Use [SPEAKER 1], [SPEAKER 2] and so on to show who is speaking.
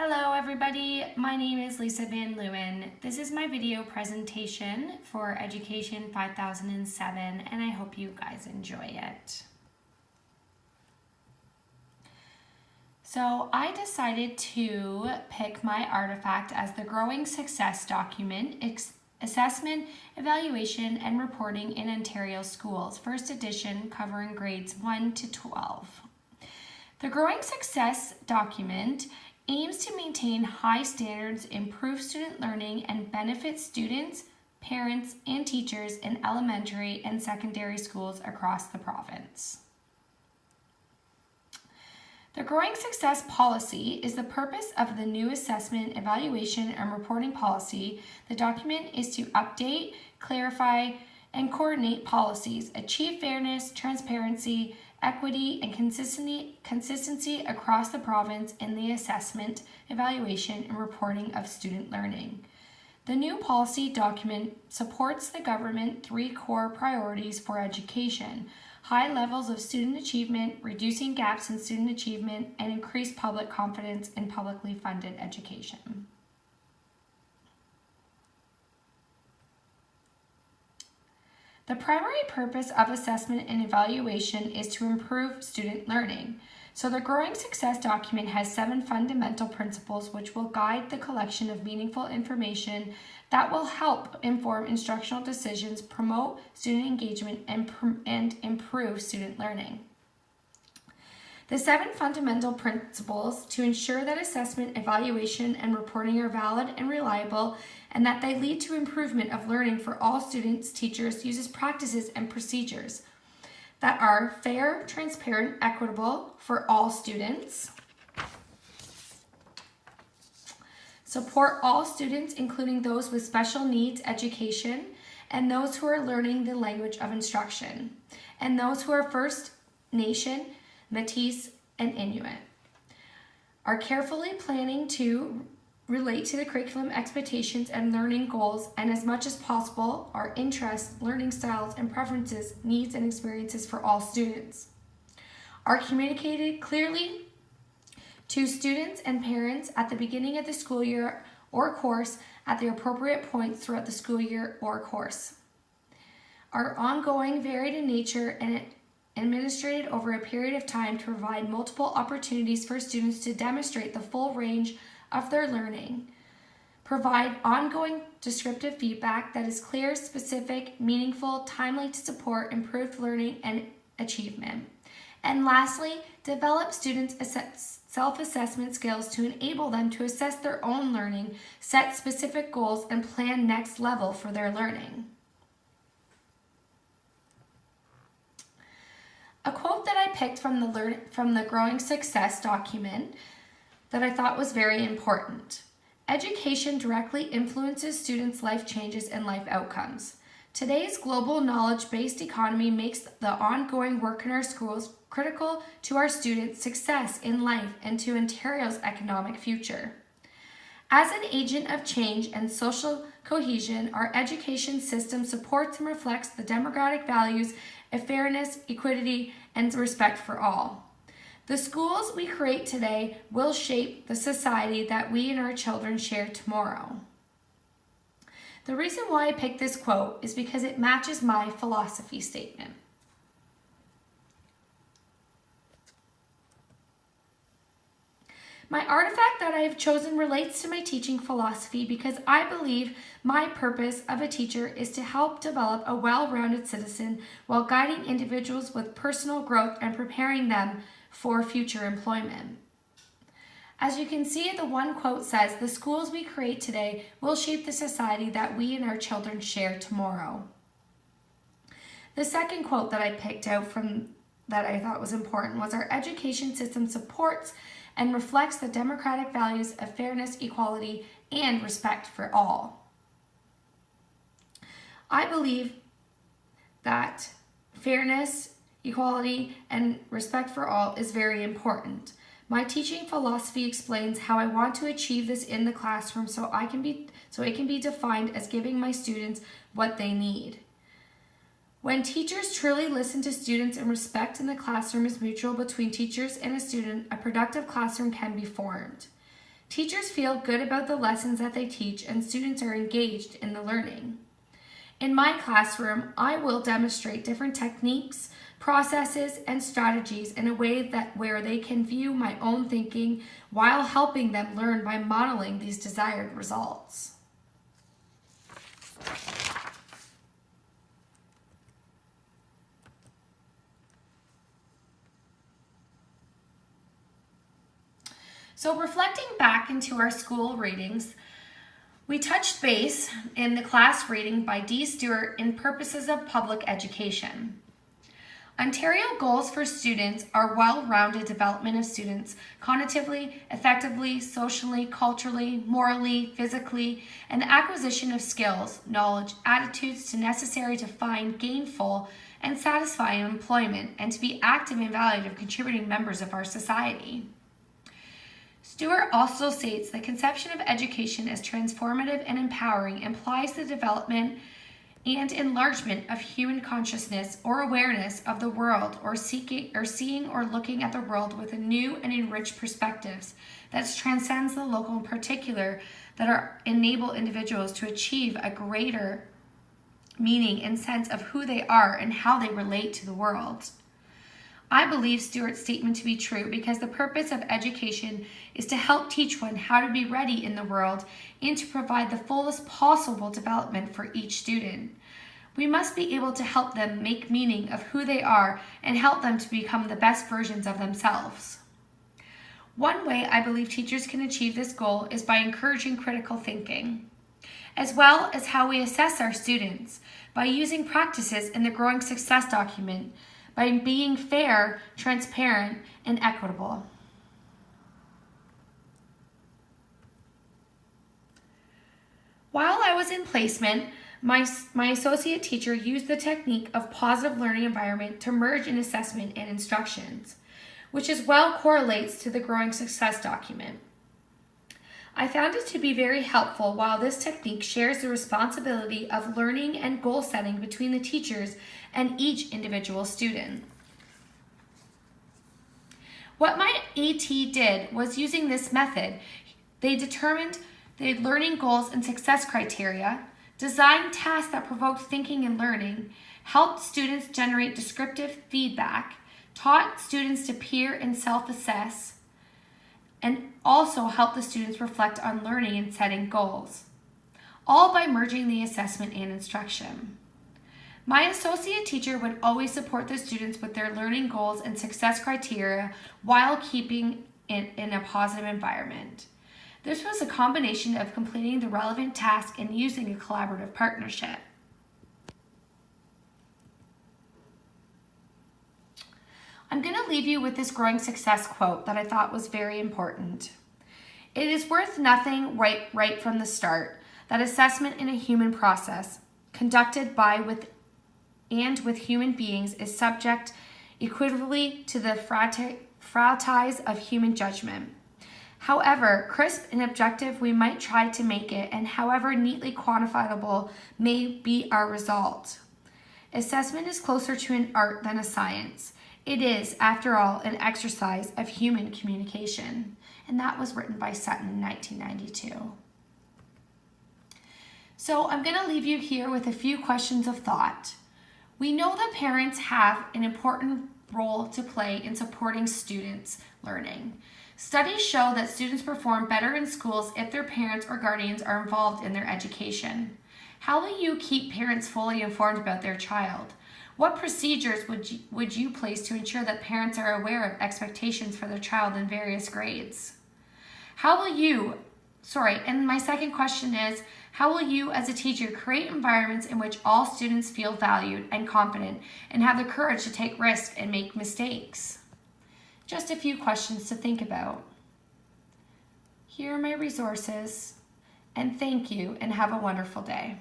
[SPEAKER 1] Hello everybody, my name is Lisa Van Leeuwen. This is my video presentation for Education 5007 and I hope you guys enjoy it. So I decided to pick my artifact as the Growing Success Document, Assessment, Evaluation and Reporting in Ontario Schools, first edition covering grades 1 to 12. The Growing Success Document aims to maintain high standards, improve student learning, and benefit students, parents, and teachers in elementary and secondary schools across the province. The Growing Success Policy is the purpose of the new assessment, evaluation, and reporting policy. The document is to update, clarify, and coordinate policies, achieve fairness, transparency, equity, and consistency across the province in the assessment, evaluation, and reporting of student learning. The new policy document supports the government three core priorities for education: high levels of student achievement, reducing gaps in student achievement, and increased public confidence in publicly funded education. The primary purpose of assessment and evaluation is to improve student learning. So the Growing Success Document has 7 fundamental principles which will guide the collection of meaningful information that will help inform instructional decisions, promote student engagement, and improve student learning. The 7 fundamental principles to ensure that assessment, evaluation, and reporting are valid and reliable and that they lead to improvement of learning for all students, teachers, uses practices, and procedures that are fair, transparent, equitable for all students, support all students, including those with special needs education and those who are learning the language of instruction, and those who are First Nation, Métis, and Inuit, are carefully planning to relate to the curriculum expectations and learning goals, and as much as possible, our interests, learning styles, and preferences, needs, and experiences for all students are communicated clearly to students and parents at the beginning of the school year or course at the appropriate points throughout the school year or course, are ongoing, varied in nature, and administrated over a period of time to provide multiple opportunities for students to demonstrate the full range of their learning, provide ongoing descriptive feedback that is clear, specific, meaningful, timely to support improved learning and achievement. And lastly, develop students' self-assessment skills to enable them to assess their own learning, set specific goals, and plan next level for their learning. A quote that I picked from the Growing Success Document that I thought was very important. Education directly influences students' life changes and life outcomes. Today's global knowledge-based economy makes the ongoing work in our schools critical to our students' success in life and to Ontario's economic future. As an agent of change and social cohesion, our education system supports and reflects the democratic values of fairness, equity, and respect for all. The schools we create today will shape the society that we and our children share tomorrow. The reason why I picked this quote is because it matches my philosophy statement. My artifact that I have chosen relates to my teaching philosophy because I believe my purpose of a teacher is to help develop a well-rounded citizen while guiding individuals with personal growth and preparing them for future employment. As you can see, the one quote says, "The schools we create today will shape the society that we and our children share tomorrow." The second quote that I picked out from that I thought was important was, "Our education system supports and reflects the democratic values of fairness, equality, and respect for all." I believe that fairness, equality, and respect for all is very important. My teaching philosophy explains how I want to achieve this in the classroom so it can be defined as giving my students what they need. When teachers truly listen to students and respect in the classroom is mutual between teachers and a student, a productive classroom can be formed. Teachers feel good about the lessons that they teach and students are engaged in the learning. In my classroom, I will demonstrate different techniques, processes, and strategies in a way that where they can view my own thinking while helping them learn by modeling these desired results. So reflecting back into our school ratings, we touched base in the class rating by D. Stewart in Purposes of Public Education. Ontario goals for students are well-rounded development of students cognitively, effectively, socially, culturally, morally, physically, and the acquisition of skills, knowledge, attitudes necessary to find gainful and satisfying employment and to be active and valued contributing members of our society. Stewart also states the conception of education as transformative and empowering implies the development and enlargement of human consciousness or awareness of the world or seeing or looking at the world with a new and enriched perspectives that transcends the local in particular that enable individuals to achieve a greater meaning and sense of who they are and how they relate to the world. I believe Stewart's statement to be true because the purpose of education is to help teach one how to be ready in the world and to provide the fullest possible development for each student. We must be able to help them make meaning of who they are and help them to become the best versions of themselves. One way I believe teachers can achieve this goal is by encouraging critical thinking, as well as how we assess our students by using practices in the Growing Success document, by being fair, transparent, and equitable. While I was in placement, my associate teacher used the technique of positive learning environment to merge in assessment and instructions, which as well correlates to the Growing Success document. I found it to be very helpful while this technique shares the responsibility of learning and goal setting between the teachers and each individual student. What my AT did was using this method, they determined the learning goals and success criteria, designed tasks that provoked thinking and learning, helped students generate descriptive feedback, taught students to peer and self-assess, and also help the students reflect on learning and setting goals, all by merging the assessment and instruction. My associate teacher would always support the students with their learning goals and success criteria while keeping it in a positive environment. This was a combination of completing the relevant task and using a collaborative partnership. I'm going to leave you with this Growing Success quote that I thought was very important. It is worth nothing right from the start that assessment in a human process conducted by with human beings is subject equitably to the frailties of human judgment. However crisp and objective we might try to make it, and however neatly quantifiable may be our result. Assessment is closer to an art than a science. It is, after all, an exercise of human communication. And that was written by Sutton in 1992. So I'm going to leave you here with a few questions of thought. We know that parents have an important role to play in supporting students' learning. Studies show that students perform better in schools if their parents or guardians are involved in their education. How will you keep parents fully informed about their child? What procedures would you place to ensure that parents are aware of expectations for their child in various grades? And my second question is, how will you as a teacher create environments in which all students feel valued and confident and have the courage to take risks and make mistakes? Just a few questions to think about. Here are my resources, and thank you and have a wonderful day.